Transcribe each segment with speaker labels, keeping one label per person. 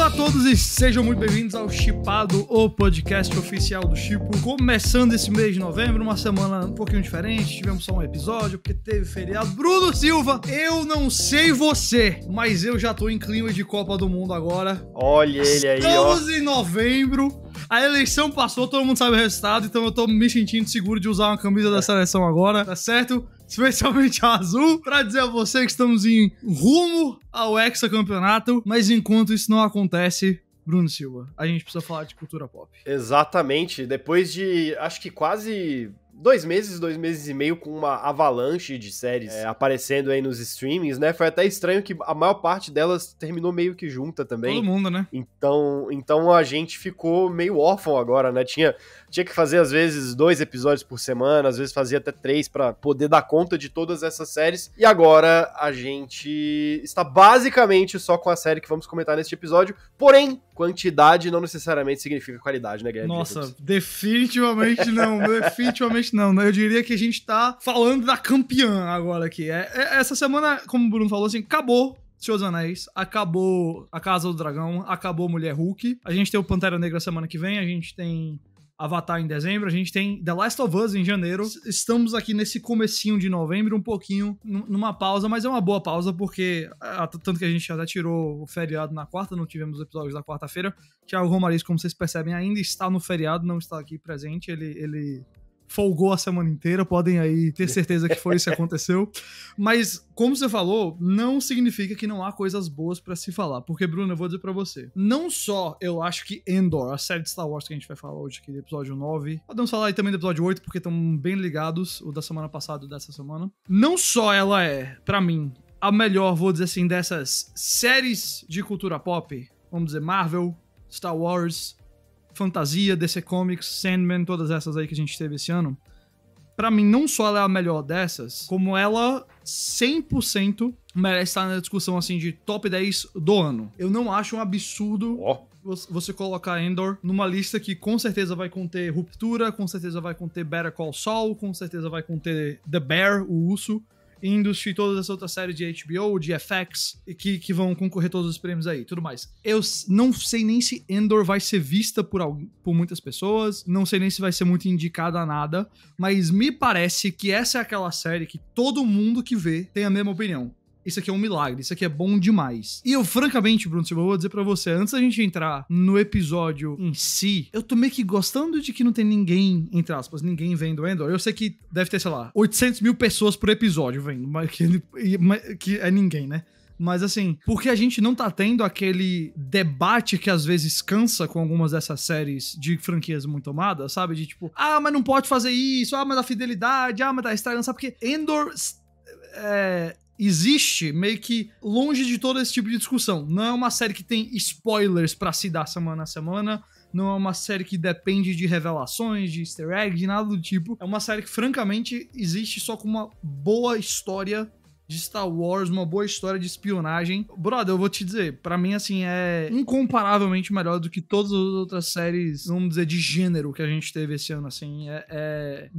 Speaker 1: Olá a todos e sejam muito bem-vindos ao Shippado, o podcast oficial do Shippo. Começando esse mês de novembro, uma semana um pouquinho diferente, tivemos só um episódio porque teve feriado. Bruno Silva, eu não sei você, mas eu já tô em clima de Copa do Mundo agora.
Speaker 2: Olha ele aí, ó.
Speaker 1: Estamos em novembro, a eleição passou, todo mundo sabe o resultado, então eu tô me sentindo seguro de usar uma camisa da seleção agora, tá certo? Especialmente a azul, pra dizer a você que estamos em rumo ao hexacampeonato, mas enquanto isso não acontece, Bruno Silva, a gente precisa falar de cultura pop.
Speaker 2: Exatamente, depois de, acho que quase 2 meses e meio com uma avalanche de séries aparecendo aí nos streamings, né? Foi até estranho que a maior parte delas terminou meio que junta também.
Speaker 1: Todo mundo, né?
Speaker 2: Então a gente ficou meio órfão agora, né? Tinha que fazer, às vezes, 2 episódios por semana, às vezes fazia até 3 pra poder dar conta de todas essas séries. E agora a gente está basicamente só com a série que vamos comentar neste episódio. Porém, quantidade não necessariamente significa qualidade, né, Guilherme?
Speaker 1: Nossa, definitivamente não, definitivamente não. Eu diria que a gente tá falando da campeã agora aqui. Essa semana, como o Bruno falou, assim, acabou Senhor dos Anéis, acabou A Casa do Dragão, acabou Mulher Hulk. A gente tem o Pantera Negra semana que vem, a gente tem Avatar em dezembro, a gente tem The Last of Us em janeiro. Estamos aqui nesse comecinho de novembro, um pouquinho numa pausa, mas é uma boa pausa porque, tanto que a gente já tirou o feriado na quarta, não tivemos episódios da quarta-feira. Thiago Romariz, como vocês percebem, ainda está no feriado, não está aqui presente, ele folgou a semana inteira, podem aí ter certeza que foi isso que aconteceu. Mas, como você falou, não significa que não há coisas boas pra se falar. Porque, Bruno, eu vou dizer pra você, não só eu acho que Andor, a série de Star Wars que a gente vai falar hoje aqui, do episódio 9, podemos falar aí também do episódio 8, porque estão bem ligados, o da semana passada e dessa semana. Não só ela é, pra mim, a melhor, vou dizer assim, dessas séries de cultura pop, vamos dizer, Marvel, Star Wars, fantasia, DC Comics, Sandman, todas essas aí que a gente teve esse ano. Pra mim, não só ela é a melhor dessas, como ela 100% merece estar na discussão assim de top 10 do ano. Eu não acho um absurdo você colocar Andor numa lista que com certeza vai conter Ruptura, com certeza vai conter Better Call Saul, com certeza vai conter The Bear, o urso, Industry e todas as outras séries de HBO, de FX, que vão concorrer todos os prêmios aí, tudo mais. Eu não sei nem se Andor vai ser vista por muitas pessoas, não sei nem se vai ser muito indicada a nada, mas me parece que essa é aquela série que todo mundo que vê tem a mesma opinião. Isso aqui é um milagre, isso aqui é bom demais. E eu, francamente, Bruno Silva, eu vou dizer pra você, antes da gente entrar no episódio em si, eu tô meio que gostando de que não tem ninguém, entre aspas, ninguém vendo Andor. Eu sei que deve ter, sei lá, 800 mil pessoas por episódio vendo, mas que é ninguém, né? Mas assim, porque a gente não tá tendo aquele debate que às vezes cansa com algumas dessas séries de franquias muito amadas, sabe? De tipo, mas não pode fazer isso, mas a fidelidade, mas tá estragando, sabe? Porque Andor existe meio que longe de todo esse tipo de discussão. Não é uma série que tem spoilers pra se dar semana a semana, não é uma série que depende de revelações, de easter eggs, de nada do tipo. É uma série que, francamente, existe só com uma boa história de Star Wars, uma boa história de espionagem. Brother, eu vou te dizer, pra mim, assim, é incomparavelmente melhor do que todas as outras séries, vamos dizer, de gênero que a gente teve esse ano, assim.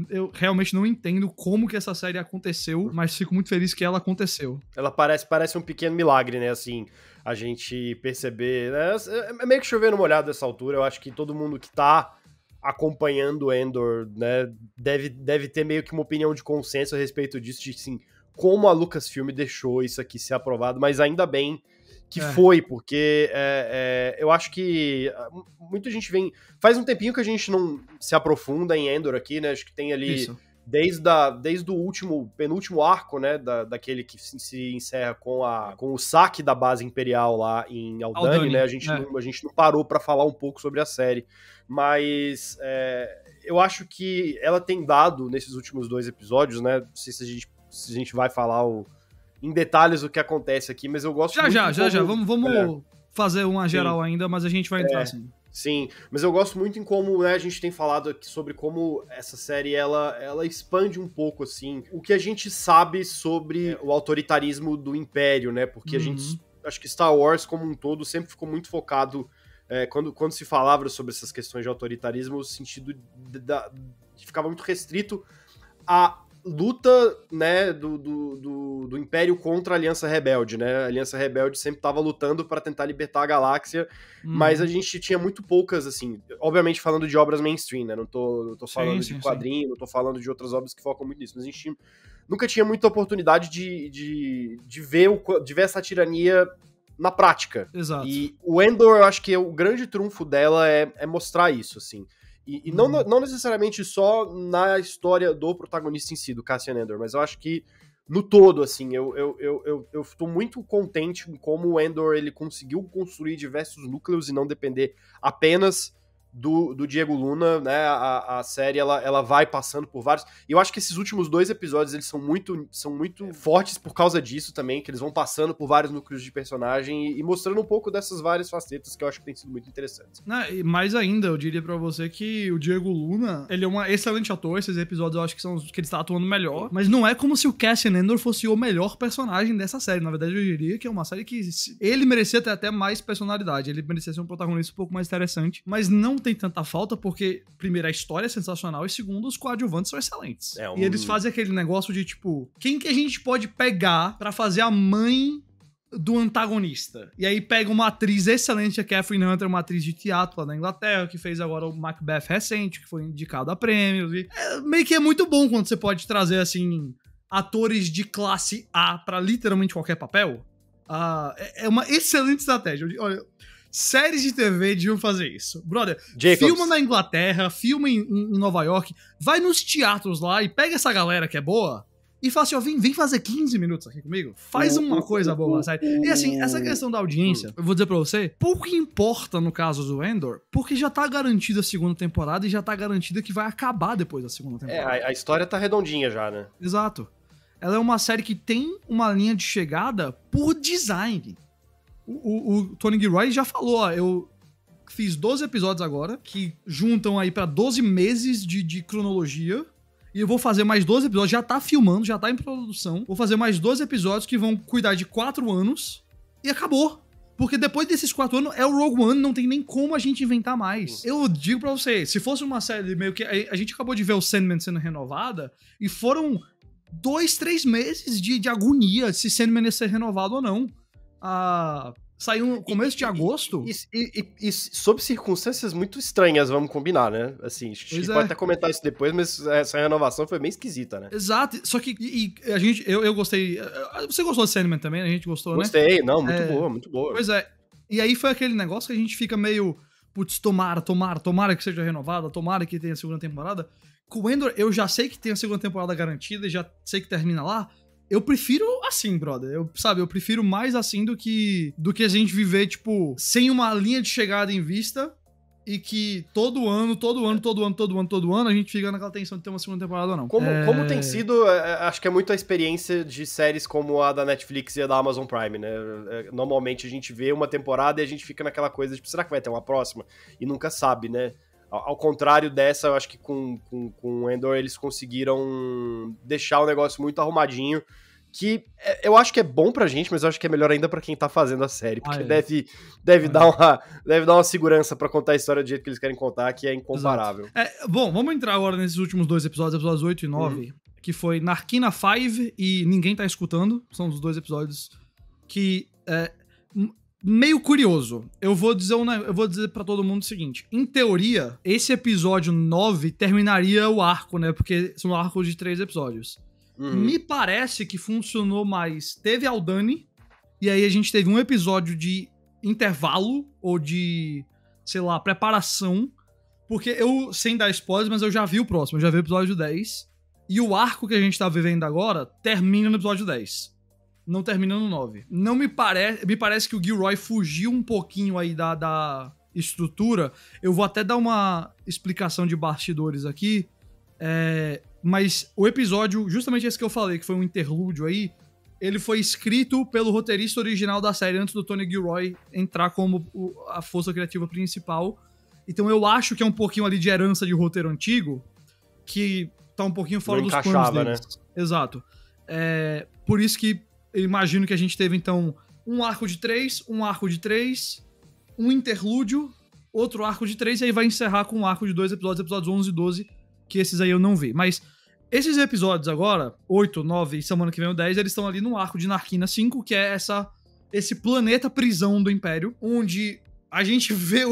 Speaker 1: Eu realmente não entendo como que essa série aconteceu, mas fico muito feliz que ela aconteceu.
Speaker 2: Ela parece um pequeno milagre, né, assim, a gente perceber, né? É meio que chover numa olhada dessa altura. Eu acho que todo mundo que tá acompanhando Andor, né, deve ter meio que uma opinião de consenso a respeito disso, de, assim, como a Lucasfilm deixou isso aqui ser aprovado, mas ainda bem que foi, porque eu acho que muita gente vem... Faz um tempinho que a gente não se aprofunda em Andor aqui, né? Acho que tem ali,
Speaker 1: Isso.
Speaker 2: desde o penúltimo arco, né? Daquele que se encerra com o saque da base imperial lá em Aldhani, né? A gente não parou pra falar um pouco sobre a série, mas eu acho que ela tem dado, nesses últimos 2 episódios, né? Não sei se a gente vai falar em detalhes o que acontece aqui, mas eu gosto muito...
Speaker 1: Já. Vamos fazer uma geral ainda, mas a gente vai entrar assim.
Speaker 2: Sim, mas eu gosto muito em como, né, a gente tem falado aqui sobre como essa série, ela expande um pouco, assim, o que a gente sabe sobre o autoritarismo do Império, né? Porque a gente... Acho que Star Wars, como um todo, sempre ficou muito focado... Quando se falava sobre essas questões de autoritarismo, o sentido ficava muito restrito a luta, né, do Império contra a Aliança Rebelde, né? A Aliança Rebelde sempre tava lutando para tentar libertar a galáxia, mas a gente tinha muito poucas, assim, obviamente falando de obras mainstream, né? Não tô falando de quadrinho, não tô falando de outras obras que focam muito nisso, mas a gente nunca tinha muita oportunidade de ver essa tirania na prática.
Speaker 1: Exato.
Speaker 2: E o Andor, eu acho que o grande trunfo dela é mostrar isso, assim. E não necessariamente só na história do protagonista em si, do Cassian Andor, mas eu acho que no todo, assim, eu tô muito contente em como o Andor ele conseguiu construir diversos núcleos e não depender apenas do Diego Luna, né? A série ela vai passando por vários. E eu acho que esses últimos 2 episódios eles são muito fortes por causa disso também, que eles vão passando por vários núcleos de personagem e mostrando um pouco dessas várias facetas que eu acho que tem sido muito interessantes.
Speaker 1: E mais ainda, eu diria pra você que o Diego Luna, ele é um excelente ator. Esses episódios eu acho que são os que ele está atuando melhor. Mas não é como se o Cassian Andor fosse o melhor personagem dessa série. Na verdade, eu diria que é uma série que ele merecia ter até mais personalidade. Ele merecia ser um protagonista um pouco mais interessante. Mas não tem tanta falta porque, primeiro, a história é sensacional e, segundo, os coadjuvantes são excelentes. E eles fazem aquele negócio de, tipo, quem que a gente pode pegar pra fazer a mãe do antagonista? E aí pega uma atriz excelente, a Catherine Hunter, uma atriz de teatro lá na Inglaterra, que fez agora o Macbeth recente, que foi indicado a prêmios. E meio que é muito bom quando você pode trazer, assim, atores de classe A pra literalmente qualquer papel. É uma excelente estratégia. Olha, séries de TV deviam fazer isso. Brother, filma na Inglaterra, filma em Nova York, vai nos teatros lá e pega essa galera que é boa e fala assim, ó, vem fazer 15 minutos aqui comigo. Faz uma coisa boa, sabe? E assim, essa questão da audiência, eu vou dizer pra você, pouco importa no caso do Andor, porque já tá garantida a segunda temporada e já tá garantida que vai acabar depois da segunda temporada.
Speaker 2: A história tá redondinha já, né?
Speaker 1: Exato. Ela é uma série que tem uma linha de chegada por design. O Tony Gilroy já falou, ó, eu fiz 12 episódios agora, que juntam aí pra 12 meses de cronologia, e eu vou fazer mais 12 episódios, já tá filmando, já tá em produção, vou fazer mais 12 episódios que vão cuidar de 4 anos, e acabou. Porque depois desses 4 anos é o Rogue One, não tem nem como a gente inventar mais. Eu digo pra você, se fosse uma série meio que... A gente acabou de ver o Sandman sendo renovada, e foram 2, 3 meses de agonia se Sandman ia ser renovado ou não. Saiu no começo de agosto.
Speaker 2: E sob circunstâncias muito estranhas, vamos combinar, né? Assim, a gente pode até comentar isso depois, mas essa renovação foi meio esquisita, né?
Speaker 1: Exato. Só que a gente, eu gostei. Você gostou de Sandman também? A gente gostou,
Speaker 2: Gostei, né? Não, muito boa, muito boa.
Speaker 1: Pois é. E aí foi aquele negócio que a gente fica meio... Putz, tomara que seja renovada, tomara que tenha a segunda temporada. Com o Andor, eu já sei que tem a segunda temporada garantida, já sei que termina lá. Eu prefiro assim, brother. Eu prefiro mais assim do que a gente viver, tipo, sem uma linha de chegada em vista e que todo ano, a gente fica naquela tensão de ter uma segunda temporada ou não.
Speaker 2: Como tem sido, acho que é muito a experiência de séries como a da Netflix e a da Amazon Prime, né? Normalmente a gente vê uma temporada e a gente fica naquela coisa de, tipo, será que vai ter uma próxima? E nunca sabe, né? Ao contrário dessa, eu acho que com o Andor eles conseguiram deixar o negócio muito arrumadinho, que eu acho que é bom pra gente, mas eu acho que é melhor ainda pra quem tá fazendo a série, porque deve dar uma segurança pra contar a história do jeito que eles querem contar, que é incomparável.
Speaker 1: Bom, vamos entrar agora nesses últimos 2 episódios 8 e 9, que foi Narquina 5 e Ninguém Tá Escutando, são os 2 episódios que... meio curioso. Eu vou dizer pra todo mundo o seguinte. Em teoria, esse episódio 9 terminaria o arco, né? Porque são arcos de 3 episódios. Me parece que funcionou mais. Teve Aldani, e aí a gente teve um episódio de intervalo, ou de, sei lá, preparação. Porque eu, sem dar spoilers, mas eu já vi o próximo. Eu já vi o episódio 10. E o arco que a gente tá vivendo agora termina no episódio 10. Não termina no 9. Não me parece que o Gilroy fugiu um pouquinho aí da estrutura. Eu vou até dar uma explicação de bastidores aqui. Mas o episódio, justamente esse que eu falei, que foi um interlúdio aí, ele foi escrito pelo roteirista original da série antes do Tony Gilroy entrar como a força criativa principal. Então eu acho que é um pouquinho ali de herança de roteiro antigo, que tá um pouquinho fora dos planos deles. Né? Exato. Por isso que eu imagino que a gente teve, então, um arco de 3, um interlúdio, outro arco de 3, e aí vai encerrar com um arco de 2 episódios 11 e 12, que esses aí eu não vi. Mas Esses episódios agora, 8, 9 e semana que vem o 10, eles estão ali no arco de Narquina 5, que é esse planeta prisão do Império, onde a gente vê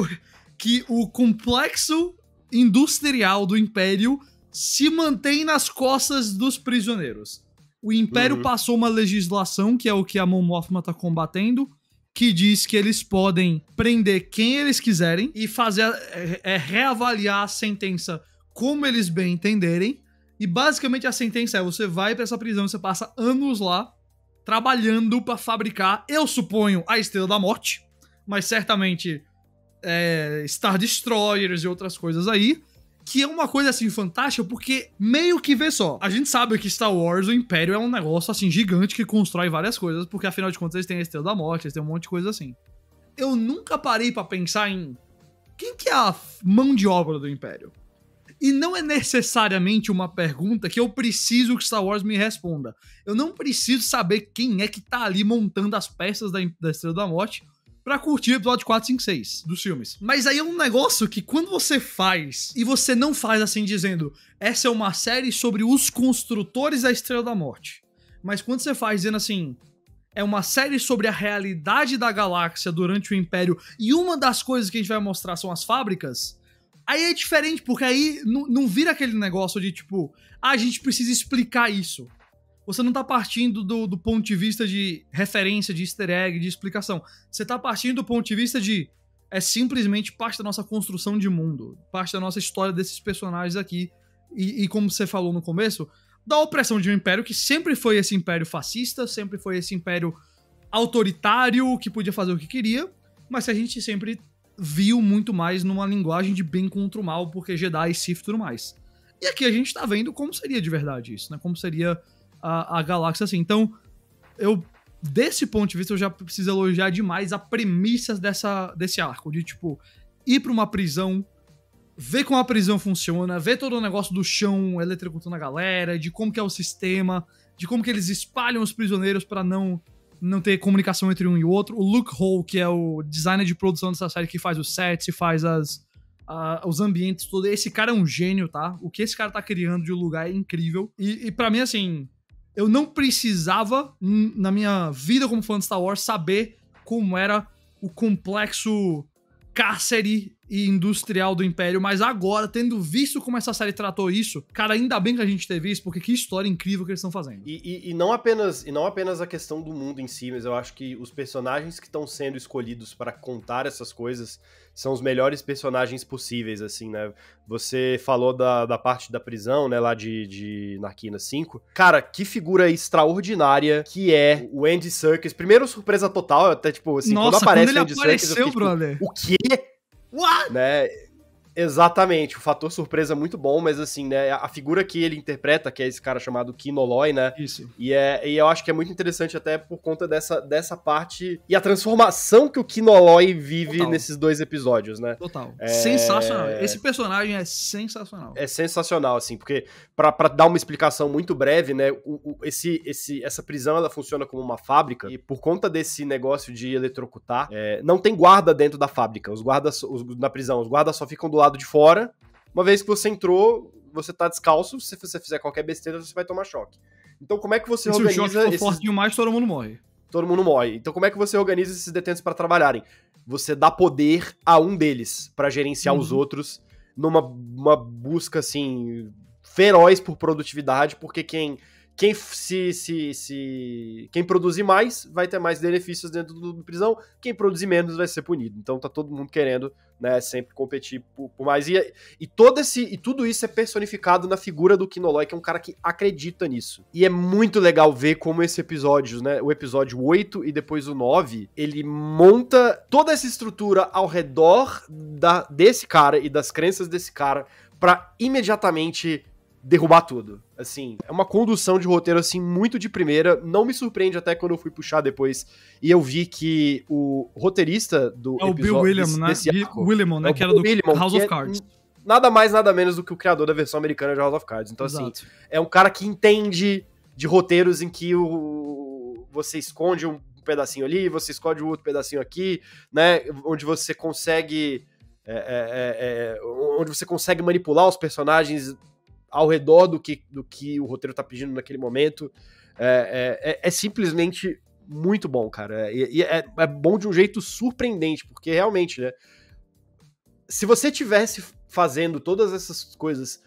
Speaker 1: que o complexo industrial do Império se mantém nas costas dos prisioneiros. O Império passou uma legislação, que é o que a Mon Mothma tá combatendo, que diz que eles podem prender quem eles quiserem e fazer reavaliar a sentença como eles bem entenderem. E basicamente a sentença é: você vai pra essa prisão, você passa anos lá trabalhando pra fabricar, eu suponho, a Estrela da Morte, mas certamente Star Destroyers e outras coisas aí, que é uma coisa assim fantástica, porque meio que vê só, a gente sabe que Star Wars, o Império, é um negócio assim gigante que constrói várias coisas, porque afinal de contas eles têm a Estrela da Morte, eles têm um monte de coisa assim. Eu nunca parei pra pensar em quem que é a mão de obra do Império. E não é necessariamente uma pergunta que eu preciso que Star Wars me responda. Eu não preciso saber quem é que tá ali montando as peças da Estrela da Morte pra curtir o episódio 4, 5, 6 dos filmes. Mas aí é um negócio que quando você faz, e você não faz assim dizendo, essa é uma série sobre os construtores da Estrela da Morte, mas quando você faz dizendo assim, é uma série sobre a realidade da galáxia durante o Império, e uma das coisas que a gente vai mostrar são as fábricas, aí é diferente, porque aí não vira aquele negócio de tipo, a gente precisa explicar isso. Você não tá partindo do ponto de vista de referência, de easter egg, de explicação. Você tá partindo do ponto de vista de é simplesmente parte da nossa construção de mundo, parte da nossa história desses personagens aqui. E como você falou no começo, da opressão de um império que sempre foi esse império fascista, sempre foi esse império autoritário, que podia fazer o que queria, mas que a gente sempre viu muito mais numa linguagem de bem contra o mal, porque Jedi, Sith e tudo mais. E aqui a gente tá vendo como seria de verdade isso, né? Como seria a galáxia assim. Então, desse ponto de vista, eu já preciso elogiar demais a premissa desse arco, de tipo, ir pra uma prisão, ver como a prisão funciona, ver todo o negócio do chão eletrocutando a galera, de como que é o sistema, de como que eles espalham os prisioneiros pra não ter comunicação entre um e o outro. O Luke Hall, que é o designer de produção dessa série, que faz os sets e faz os ambientes, tudo. Esse cara é um gênio, tá? O que esse cara tá criando de um lugar é incrível. E pra mim, assim, eu não precisava, na minha vida como fã de Star Wars, saber como era o complexo cárcere e industrial do Império, mas agora, tendo visto como essa série tratou isso, cara, ainda bem que a gente teve isso, porque que história incrível que eles estão fazendo.
Speaker 2: E não apenas a questão do mundo em si, mas eu acho que os personagens que estão sendo escolhidos para contar essas coisas são os melhores personagens possíveis, assim, né? Você falou da parte da prisão, né, lá de Narquina 5. Cara, que figura extraordinária que é o Andy Serkis. Primeiro, surpresa total, até, tipo, assim,
Speaker 1: nossa,
Speaker 2: quando aparece
Speaker 1: ele
Speaker 2: o Andy Serkis, eu fiquei,
Speaker 1: brother.
Speaker 2: tipo, o quê?
Speaker 1: What?
Speaker 2: Né? Exatamente, o fator surpresa é muito bom, mas assim, né, a figura que ele interpreta, que é esse cara chamado Kinoloy, né,
Speaker 1: isso.
Speaker 2: E eu acho que é muito interessante até por conta dessa parte e a transformação que o Kinoloy vive
Speaker 1: Total.
Speaker 2: Nesses 2 episódios, né.
Speaker 1: Total. Sensacional. Esse personagem é sensacional.
Speaker 2: É sensacional, assim, porque pra dar uma explicação muito breve, né, essa prisão, ela funciona como uma fábrica, e por conta desse negócio de eletrocutar, não tem guarda dentro da fábrica, os guardas só ficam do lado de fora. Uma vez que você entrou, você tá descalço, se você fizer qualquer besteira, você vai tomar choque. Então como é que você organiza...
Speaker 1: Se o choque for forte demais, todo mundo morre.
Speaker 2: Todo mundo morre. Então como é que você organiza esses detentos pra trabalharem? Você dá poder a um deles pra gerenciar os outros numa busca, assim, feroz por produtividade, porque quem produzir mais vai ter mais benefícios dentro da prisão, quem produzir menos vai ser punido. Então tá todo mundo querendo, né, sempre competir por mais. E tudo isso é personificado na figura do Kinoloy, que é um cara que acredita nisso. E é muito legal ver como esse episódio, né, o episódio 8 e depois o 9, ele monta toda essa estrutura ao redor desse cara e das crenças desse cara pra imediatamente derrubar tudo. Assim, é uma condução de roteiro, assim, muito de primeira. Não me surpreende até quando eu fui puxar depois e eu vi que o roteirista do
Speaker 1: episódio... É o Bill Williams, né? William, né? Que era do House of Cards.
Speaker 2: Nada mais, nada menos do que o criador da versão americana de House of Cards. Então, exato, assim, é um cara que entende de roteiros em que você esconde um pedacinho ali, você esconde o outro pedacinho aqui, né? Onde você consegue... onde você consegue manipular os personagens ao redor do que o roteiro tá pedindo naquele momento. É simplesmente muito bom, cara. E é bom de um jeito surpreendente, porque realmente, né? Se você tivesse fazendo todas essas coisas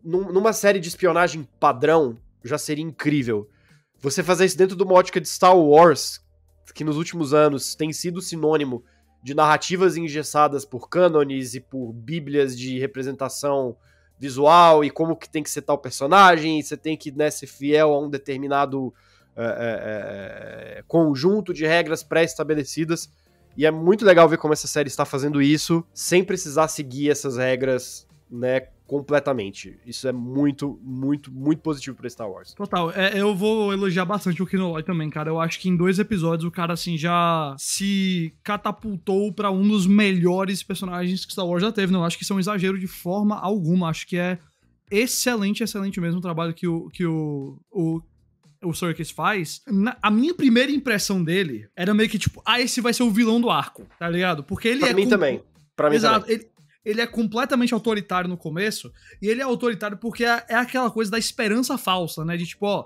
Speaker 2: numa série de espionagem padrão, já seria incrível. Você fazer isso dentro de uma ótica de Star Wars, que nos últimos anos tem sido sinônimo de narrativas engessadas por cânones e por bíblias de representação visual e como que tem que ser tal personagem, e você tem que, né, ser fiel a um determinado conjunto de regras pré-estabelecidas. E é muito legal ver como essa série está fazendo isso sem precisar seguir essas regras, né, completamente. Isso é muito, muito, muito positivo pra Star Wars.
Speaker 1: Total. Eu vou elogiar bastante o Kino Loy também, cara. Eu acho que em 2 episódios o cara, assim, já se catapultou pra um dos melhores personagens que Star Wars já teve. Não acho que isso é um exagero de forma alguma. Acho que é excelente, excelente mesmo o trabalho que o Serkis faz. A minha primeira impressão dele era meio que tipo, esse vai ser o vilão do arco, tá ligado? Porque ele
Speaker 2: pra mim também. Pra mim
Speaker 1: Exato.
Speaker 2: também.
Speaker 1: Ele é completamente autoritário no começo, e ele é autoritário porque é aquela coisa da esperança falsa, né? De tipo, ó,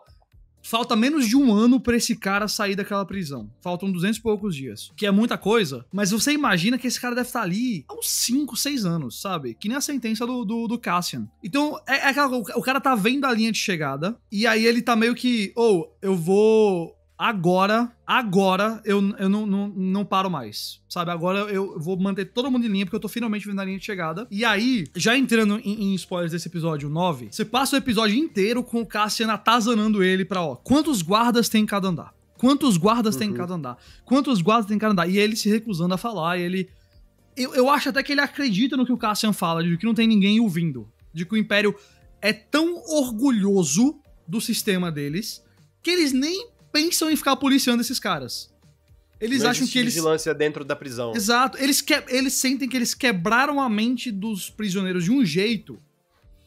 Speaker 1: falta menos de 1 ano pra esse cara sair daquela prisão. Faltam 200 e poucos dias. Que é muita coisa, mas você imagina que esse cara deve estar ali há uns 5, 6 anos, sabe? Que nem a sentença do Cassian. Então, o cara tá vendo a linha de chegada, e aí ele tá meio que, eu vou... Agora eu não paro mais, sabe? Agora eu vou manter todo mundo em linha, porque eu tô finalmente vendo a linha de chegada. E aí, já entrando em spoilers desse episódio 9, você passa o episódio inteiro com o Cassian atazanando ele pra, quantos guardas tem em cada andar? Quantos guardas tem em cada andar? Quantos guardas tem em cada andar? E ele se recusando a falar, e ele... Eu acho até que ele acredita no que o Cassian fala, de que não tem ninguém ouvindo. De que o Império é tão orgulhoso do sistema deles, que eles nem pensam em ficar policiando esses caras. Eles acham que eles...
Speaker 2: vigilância dentro da prisão.
Speaker 1: Exato. Eles sentem que eles quebraram a mente dos prisioneiros de um jeito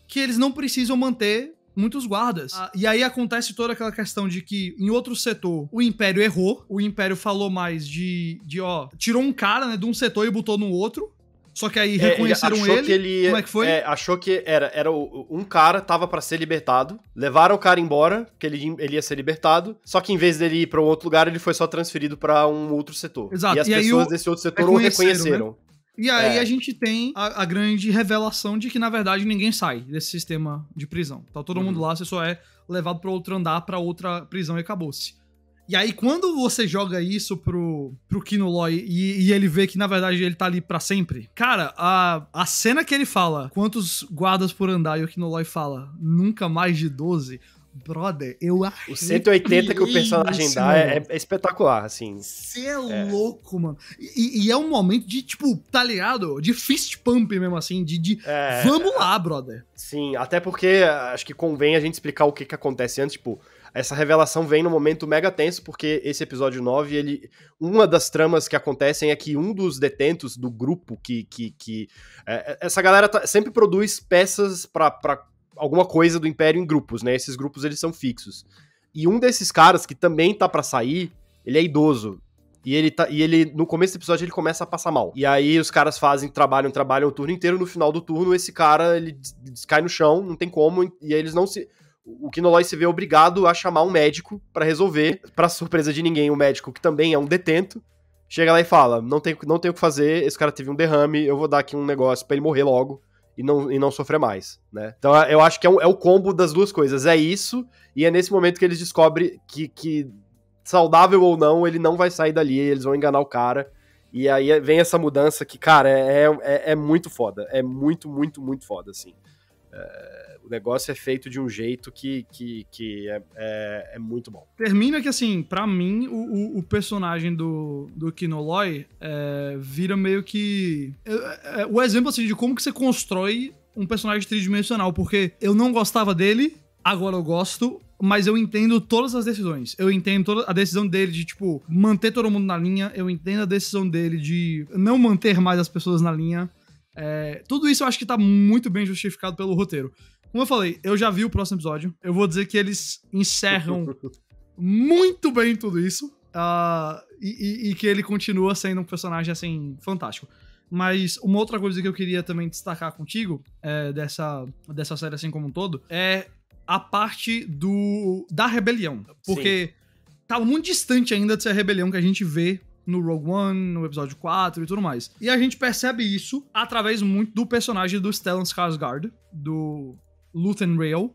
Speaker 1: que eles não precisam manter muitos guardas. E aí acontece toda aquela questão de que em outro setor o Império errou. O Império falou mais tirou um cara, né, de um setor e botou no outro. Só que aí reconheceram ele. Como é que foi?
Speaker 2: Achou que era um cara tava pra ser libertado, levaram o cara embora, que ele ia ser libertado, só que em vez dele ir pra um outro lugar, ele foi só transferido pra um outro setor.
Speaker 1: Exato.
Speaker 2: E as pessoas desse outro setor o reconheceram.
Speaker 1: Né? E aí a gente tem a grande revelação de que, na verdade, ninguém sai desse sistema de prisão. Tá todo mundo lá, você só é levado pra outro andar, pra outra prisão e acabou-se. E aí, quando você joga isso pro Kino Loy e ele vê que, na verdade, ele tá ali pra sempre, cara, a cena que ele fala, quantos guardas por andar, e o Kino Loy fala, nunca mais de 12, brother, eu acho.
Speaker 2: O 180 que o personagem dá é espetacular, assim.
Speaker 1: Você é louco, mano. E é um momento de, tipo, tá ligado? De fist pump mesmo, assim, vamos lá, brother.
Speaker 2: Sim, até porque acho que convém a gente explicar o que acontece antes, tipo... Essa revelação vem num momento mega tenso, porque esse episódio 9, uma das tramas que acontecem é que um dos detentos do grupo essa galera sempre produz peças pra alguma coisa do Império em grupos, né? Esses grupos, eles são fixos. E um desses caras, que também tá pra sair, ele é idoso. E ele, no começo do episódio, ele começa a passar mal. E aí os caras trabalham o turno inteiro, no final do turno, esse cara, ele cai no chão, não tem como, e aí eles não se... O Kino Loy se vê obrigado a chamar um médico pra resolver. Pra surpresa de ninguém, o médico, que também é um detento, chega lá e fala, não tem o que fazer, esse cara teve um derrame, eu vou dar aqui um negócio pra ele morrer logo e não sofrer mais, né? Então eu acho que é o combo das duas coisas, é isso, e é nesse momento que eles descobrem que saudável ou não, ele não vai sair dali, eles vão enganar o cara, e aí vem essa mudança que, cara, é muito foda, é muito, muito, muito foda, assim. O negócio é feito de um jeito que é muito bom.
Speaker 1: Termina que, assim, pra mim, o personagem do Kino Loy vira meio que... o exemplo, assim, de como que você constrói um personagem tridimensional, porque eu não gostava dele, agora eu gosto, mas eu entendo todas as decisões. Eu entendo toda a decisão dele de, tipo, manter todo mundo na linha, eu entendo a decisão dele de não manter mais as pessoas na linha. Tudo isso eu acho que tá muito bem justificado pelo roteiro. Como eu falei, eu já vi o próximo episódio. Eu vou dizer que eles encerram muito bem tudo isso. E que ele continua sendo um personagem, assim, fantástico. Mas uma outra coisa que eu queria também destacar contigo, dessa série assim como um todo, é a parte da rebelião. Porque tava muito distante ainda de ser a rebelião que a gente vê no Rogue One, no episódio 4 e tudo mais. E a gente percebe isso através muito do personagem do Stellan Skarsgård, do Luthen Rael,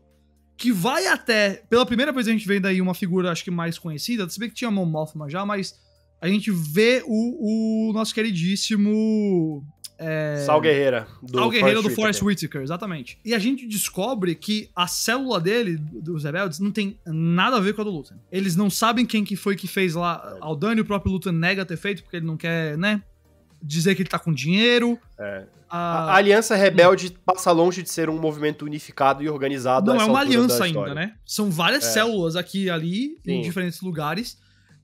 Speaker 1: que vai até... Pela primeira vez a gente vê daí uma figura, acho que mais conhecida, se bem que tinha Mon Mothma já, mas a gente vê o nosso queridíssimo...
Speaker 2: Sal Guerreira,
Speaker 1: do Forest Whitaker, exatamente. E a gente descobre que a célula dele, dos rebeldes, não tem nada a ver com a do Luthen. Eles não sabem quem que foi que fez lá ao dano, e o próprio Luthen nega ter feito, porque ele não quer, né, dizer que ele tá com dinheiro.
Speaker 2: A Aliança Rebelde passa longe de ser um movimento unificado e organizado.
Speaker 1: Não é uma aliança ainda, né? São várias células aqui e ali, em diferentes lugares.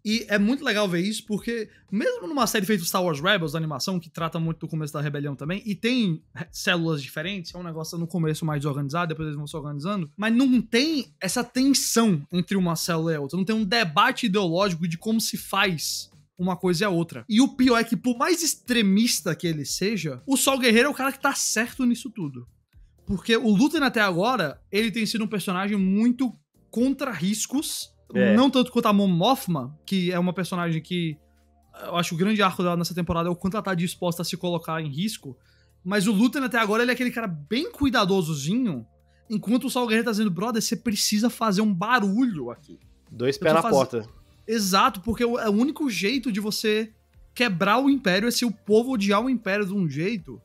Speaker 1: E é muito legal ver isso, porque mesmo numa série feita Star Wars Rebels, a animação, que trata muito do começo da rebelião também, e tem células diferentes, é um negócio no começo mais desorganizado, depois eles vão se organizando, mas não tem essa tensão entre uma célula e a outra, não tem um debate ideológico de como se faz uma coisa e a outra. E o pior é que, por mais extremista que ele seja, o Sol Guerreiro é o cara que tá certo nisso tudo. Porque o Luthen até agora, ele tem sido um personagem muito contra riscos. Não tanto quanto a Mon Mothma, que é uma personagem que eu acho que o grande arco dela nessa temporada é o quanto ela tá disposta a se colocar em risco. Mas o Luthen até agora, ele é aquele cara bem cuidadosozinho, enquanto o Sol Guerreiro tá dizendo, brother, você precisa fazer um barulho aqui.
Speaker 2: 2 pés na porta.
Speaker 1: Exato, porque é o único jeito de você quebrar o Império é se o povo odiar o Império de um jeito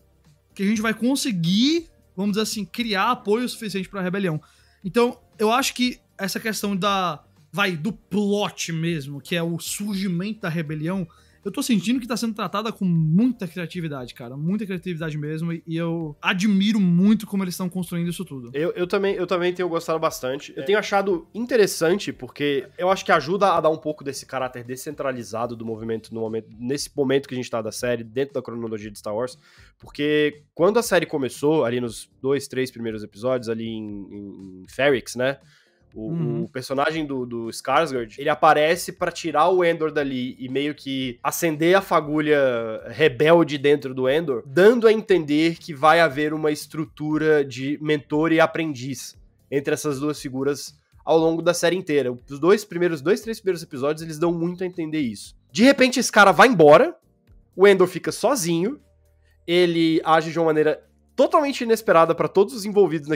Speaker 1: que a gente vai conseguir, vamos dizer assim, criar apoio suficiente pra rebelião. Então, eu acho que essa questão do plot mesmo, que é o surgimento da rebelião, eu tô sentindo que tá sendo tratada com muita criatividade, cara. Muita criatividade mesmo, e eu admiro muito como eles estão construindo isso tudo.
Speaker 2: Eu também tenho gostado bastante. Eu tenho achado interessante, porque eu acho que ajuda a dar um pouco desse caráter descentralizado do movimento nesse momento que a gente tá da série, dentro da cronologia de Star Wars, porque quando a série começou, ali nos 2, 3 primeiros episódios, ali em Ferrix, né? O personagem do Skarsgård, ele aparece pra tirar o Endor dali e meio que acender a fagulha rebelde dentro do Endor, dando a entender que vai haver uma estrutura de mentor e aprendiz entre essas duas figuras ao longo da série inteira. Os 2, 3 primeiros episódios, eles dão muito a entender isso. De repente, esse cara vai embora, o Endor fica sozinho, ele age de uma maneira totalmente inesperada pra todos os envolvidos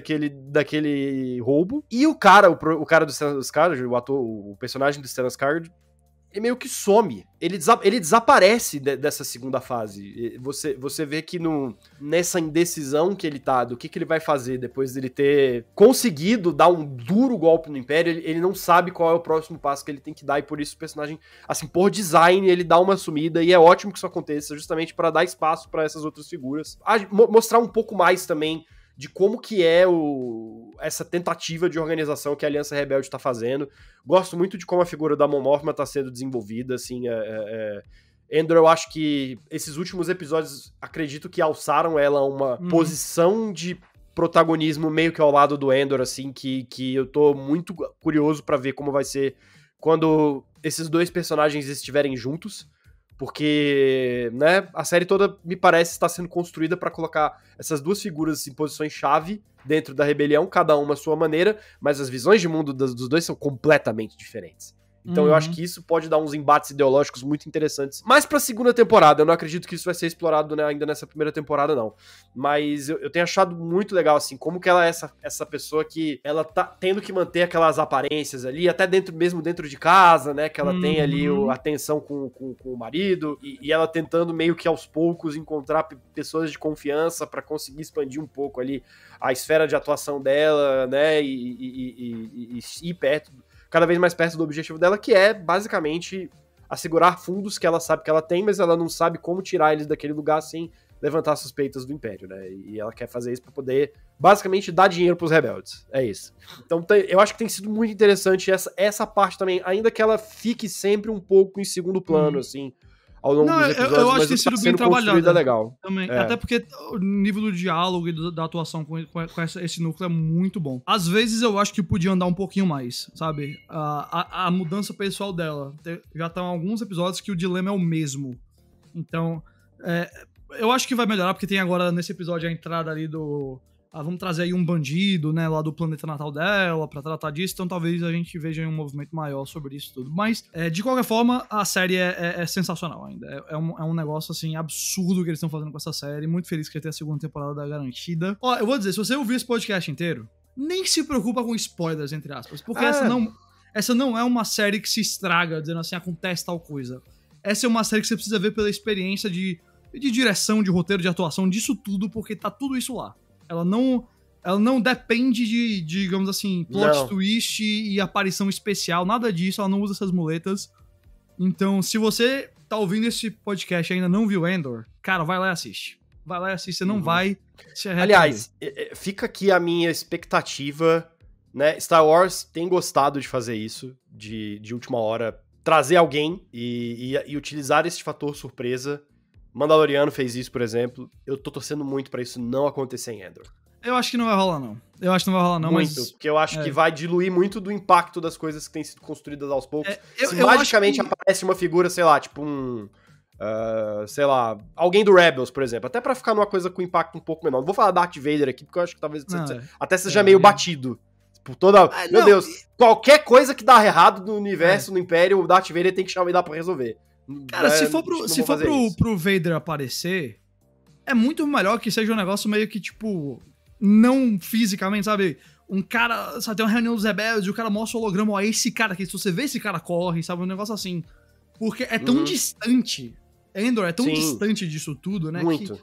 Speaker 2: daquele roubo. E o cara do Stellan Skarsgård, o personagem do Stellan Skarsgård, ele meio que some. Ele desaparece dessa segunda fase. Você vê que nessa indecisão que ele tá, do que ele vai fazer depois dele ter conseguido dar um duro golpe no Império, ele não sabe qual é o próximo passo que ele tem que dar, e por isso o personagem, assim, por design, ele dá uma sumida, e é ótimo que isso aconteça, justamente para dar espaço para essas outras figuras. Mostrar um pouco mais também de como que é essa tentativa de organização que a Aliança Rebelde tá fazendo. Gosto muito de como a figura da Mon Mothma tá sendo desenvolvida, assim, Endor, eu acho que esses últimos episódios, acredito que alçaram ela a uma posição de protagonismo meio que ao lado do Endor, assim, que eu tô muito curioso pra ver como vai ser quando esses dois personagens estiverem juntos, porque, né, a série toda me parece estar sendo construída pra colocar essas duas figuras em posições-chave dentro da rebelião, cada uma à sua maneira, mas as visões de mundo dos dois são completamente diferentes. Então eu acho que isso pode dar uns embates ideológicos muito interessantes. Mas pra segunda temporada, eu não acredito que isso vai ser explorado, né, ainda nessa primeira temporada, não. Mas eu tenho achado muito legal, assim, como que ela é essa pessoa que ela tá tendo que manter aquelas aparências ali, até mesmo dentro de casa, né, que ela tem ali a tensão com o marido, e ela tentando meio que aos poucos encontrar pessoas de confiança pra conseguir expandir um pouco ali a esfera de atuação dela, né, e ir cada vez mais perto do objetivo dela, que é, basicamente, assegurar fundos que ela sabe que ela tem, mas ela não sabe como tirar eles daquele lugar sem levantar suspeitas do Império, né? E ela quer fazer isso pra poder, basicamente, dar dinheiro pros rebeldes. É isso. Então, eu acho que tem sido muito interessante essa parte também, ainda que ela fique sempre um pouco em segundo plano, assim, ao longo dos episódios,
Speaker 1: eu acho que tem sido bem trabalhado.
Speaker 2: Legal.
Speaker 1: Também. Até porque o nível do diálogo e da atuação com esse núcleo é muito bom. Às vezes eu acho que podia andar um pouquinho mais, sabe? A mudança pessoal dela. Já estão alguns episódios que o dilema é o mesmo. Então, Eu acho que vai melhorar, porque tem agora, nesse episódio, a entrada ali do... vamos trazer aí um bandido, né, lá do planeta natal dela, pra tratar disso, então talvez a gente veja um movimento maior sobre isso tudo. Mas, de qualquer forma, a série é sensacional ainda. É um negócio, assim, absurdo que eles estão fazendo com essa série. Muito feliz que já tem a segunda temporada garantida. Ó, eu vou dizer, se você ouvir esse podcast inteiro, nem se preocupa com spoilers, entre aspas, porque essa não é uma série que se estraga, dizendo assim, acontece tal coisa. Essa é uma série que você precisa ver pela experiência de direção, de roteiro, de atuação, disso tudo, porque tá tudo isso lá. Ela não depende de, digamos assim, plot twist e aparição especial, nada disso, ela não usa essas muletas. Então, se você tá ouvindo esse podcast e ainda não viu Andor, cara, vai lá e assiste. Vai lá e assiste, você não vai se arrepender.
Speaker 2: Aliás, fica aqui a minha expectativa, né? Star Wars tem gostado de fazer isso, de última hora, trazer alguém e utilizar esse fator surpresa. Mandaloriano fez isso, por exemplo. Eu tô torcendo muito pra isso não acontecer em Andor.
Speaker 1: Eu acho que não vai rolar, não.
Speaker 2: Muito, porque eu acho que vai diluir muito do impacto das coisas que têm sido construídas aos poucos. Se magicamente aparece uma figura, sei lá, tipo sei lá, alguém do Rebels, por exemplo. Até pra ficar numa coisa com impacto um pouco menor. Não vou falar Darth Vader aqui, porque eu acho que talvez até seja meio batido. Por toda... Meu Deus, qualquer coisa que dá errado no universo, no Império, o Darth Vader tem que chamar e dar pra resolver.
Speaker 1: Cara, se for pro Vader aparecer, é muito melhor que seja um negócio meio que, tipo, não fisicamente, sabe? Um cara, sabe, tem uma reunião dos rebeldes e o cara mostra o holograma, ó, esse cara aqui, se você vê esse cara corre, sabe? Um negócio assim. Porque é tão distante, Andor é tão distante disso tudo, né?
Speaker 2: Muito.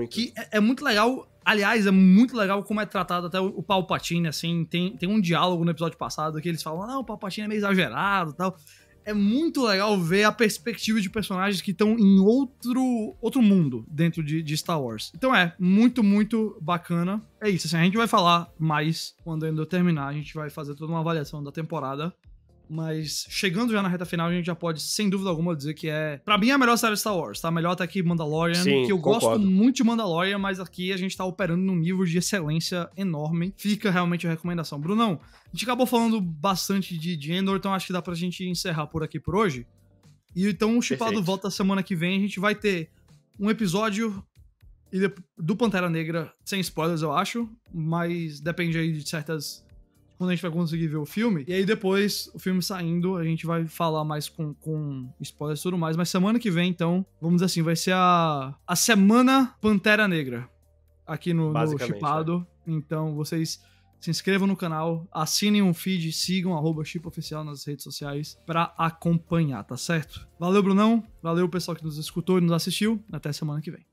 Speaker 1: Que é muito legal, aliás, é muito legal como é tratado até o Palpatine, assim, tem um diálogo no episódio passado que eles falam, o Palpatine é meio exagerado e tal. É muito legal ver a perspectiva de personagens que estão em outro mundo dentro de Star Wars. Então muito, muito bacana. É isso, assim, a gente vai falar mais quando ainda terminar, a gente vai fazer toda uma avaliação da temporada. Mas chegando já na reta final, a gente já pode, sem dúvida alguma, dizer que pra mim, a melhor série de Star Wars, tá? Melhor até que Mandalorian,
Speaker 2: Sim,
Speaker 1: que eu
Speaker 2: concordo.
Speaker 1: gosto muito de Mandalorian, mas aqui a gente tá operando num nível de excelência enorme. Fica realmente a recomendação. Brunão, a gente acabou falando bastante de Andor, então acho que dá pra gente encerrar por aqui por hoje. E então o Chipado volta semana que vem, a gente vai ter um episódio do Pantera Negra, sem spoilers, eu acho, mas depende aí de certas... quando a gente vai conseguir ver o filme. E aí depois, o filme saindo, a gente vai falar mais com spoilers e tudo mais. Mas semana que vem, então, vamos dizer assim, vai ser a semana Pantera Negra aqui no Chipado. Então, vocês se inscrevam no canal, assinem um feed, sigam @chipoficial nas redes sociais pra acompanhar, tá certo? Valeu, Brunão. Valeu, pessoal que nos escutou e nos assistiu. Até semana que vem.